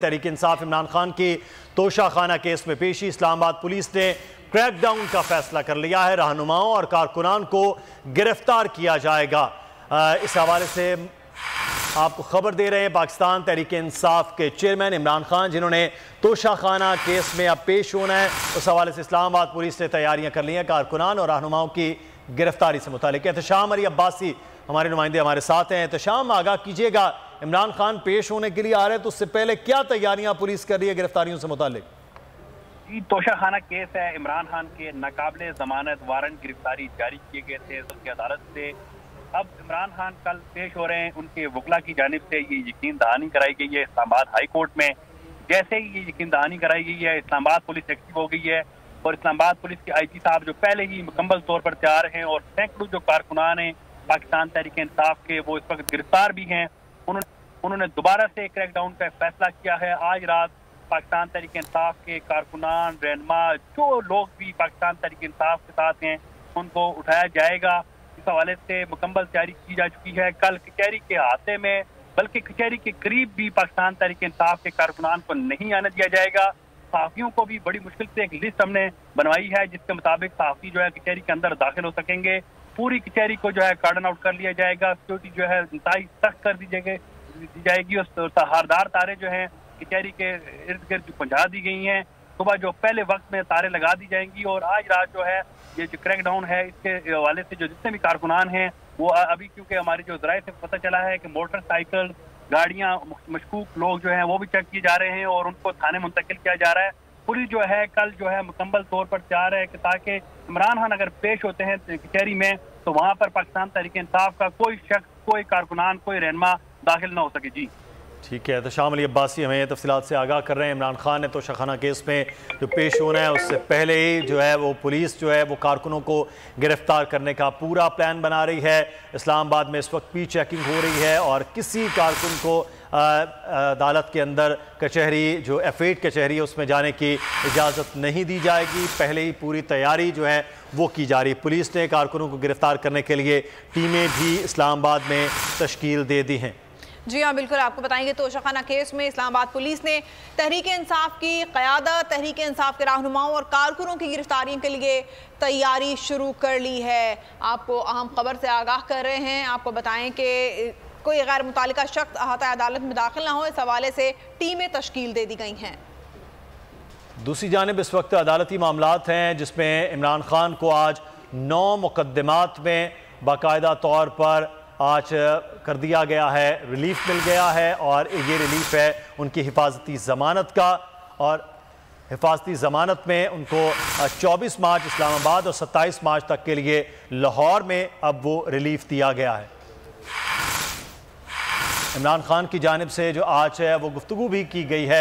तहरीक इंसाफ इमरान खान की तोशाखाना केस में पेशी। इस्लामाबाद पुलिस ने क्रैकडाउन का फैसला कर लिया है। रहनुमाओं और कारकुनान को गिरफ्तार किया जाएगा। इस हवाले से आपको खबर दे रहे हैं पाकिस्तान तहरीक इंसाफ के चेयरमैन इमरान खान, जिन्होंने तोशाखाना केस में अब पेश होना है। उस हवाले से इस्लामाबाद पुलिस ने तैयारियां कर ली हैं कारकुनान और रहनुमाओं की गिरफ्तारी से मुतालिक। एहतशाम अली अब्बासी हमारे नुमाइंदे हमारे साथ हैं। एहतशाम, आगाह कीजिएगा, इमरान खान पेश होने के लिए आ रहे हैं तो उससे पहले क्या तैयारियां पुलिस कर रही है गिरफ्तारियों से मुतालिक? तोशाखाना केस है। इमरान खान के नाकाबिले जमानत वारंट गिरफ्तारी जारी किए गए थे उसकी अदालत से। अब इमरान खान कल पेश हो रहे हैं। उनके वकला की जानिब से ये यकीन दहानी कराई गई है इस्लामाबाद हाई कोर्ट में। जैसे ही ये यकीन दहानी कराई गई है, इस्लामाबाद पुलिस एक्टिव हो गई है और इस्लामाबाद पुलिस के IG साहब जो पहले ही मुकम्मल तौर पर तैयार हैं और सैकड़ों जो कारकुनान हैं पाकिस्तान तहरीक इंसाफ के, वो इस वक्त गिरफ्तार भी हैं। उन्होंने दोबारा से क्रैकडाउन का फैसला किया है। आज रात पाकिस्तान तहरीक इंसाफ के कारकुनान, रहनुमा, जो लोग भी पाकिस्तान तहरीक इंसाफ के साथ हैं, उनको उठाया जाएगा। इस हवाले से मुकम्मल तैयारी की जा चुकी है। कल कचहरी के अहाते में, बल्कि कचहरी के करीब भी पाकिस्तान तहरीक इंसाफ के कारकुनान को नहीं आने दिया जाएगा। सहाफ़ियों को भी बड़ी मुश्किल से एक लिस्ट हमने बनवाई है जिसके मुताबिक सहाफ़ी जो है कचहरी के अंदर दाखिल हो सकेंगे। पूरी कचहरी को जो है कार्डन आउट कर लिया जाएगा। सिक्योरिटी जो है इंतहाई सख्त कर दी जाएगी और हारदार तारे जो हैं कचहरी के इर्द गिर्द पहुंचा दी गई हैं। सुबह जो पहले वक्त में तारे लगा दी जाएंगी और आज रात जो है ये जो क्रैकडाउन है इसके हवाले से जो जितने भी कारकुनान हैं वो अभी, क्योंकि हमारी जो ज़राए से पता चला है कि मोटरसाइकिल, गाड़ियाँ, मशकूक लोग जो हैं वो भी चेक किए जा रहे हैं और उनको थाने मुंतकिल किया जा रहा है। पुलिस जो है कल जो है मुकम्मल तौर पर तैयार है कि ताकि इमरान खान अगर पेश होते हैं कचहरी में तो वहाँ पर पाकिस्तान तहरीक इंसाफ का कोई शख्स, कोई कारकुनान, कोई रहनुमा दाखिल ना हो सके। जी ठीक है, तो शाम अली अब्बासी हमें तफसीलात से आगाह कर रहे हैं। इमरान खान ने तोशाखाना केस में जो पेश होना है उससे पहले ही जो है वो पुलिस जो है वो कारकुनों को गिरफ्तार करने का पूरा प्लान बना रही है। इस्लामाबाद में इस वक्त भी चेकिंग हो रही है और किसी कारकुन को अदालत के अंदर कचहरी जो F8 कचहरी है उसमें जाने की इजाज़त नहीं दी जाएगी। पहले ही पूरी तैयारी जो है वो की जा रही। पुलिस ने कारकुनों को गिरफ्तार करने के लिए टीमें भी इस्लामाबाद में तश्कील दे दी हैं। जी हाँ, बिल्कुल आपको बताएंगे। तोशाखाना केस में इस्लामाबाद पुलिस ने तहरीक इंसाफ की क़यादत, तहरीक इंसाफ के रहनुमाओं और कारकुनों की गिरफ्तारी के लिए तैयारी शुरू कर ली है। आपको अहम खबर से आगाह कर रहे हैं। आपको बताएं कि कोई गैर मुतालिका शख्स अहाता अदालत में दाखिल ना हो, इस हवाले से टीमें तश्कील दे दी गई हैं। दूसरी जानिब इस वक्त अदालती मामलात हैं जिसमें इमरान खान को आज 9 मुकदमात में बाकायदा तौर पर आज कर दिया गया है, रिलीफ मिल गया है और ये रिलीफ है उनकी हिफाजती ज़मानत का। और हिफाजती ज़मानत में उनको 24 मार्च इस्लामाबाद और 27 मार्च तक के लिए लाहौर में अब वो रिलीफ दिया गया है। इमरान खान की जानिब से जो आज है वो गुफ्तगू भी की गई है।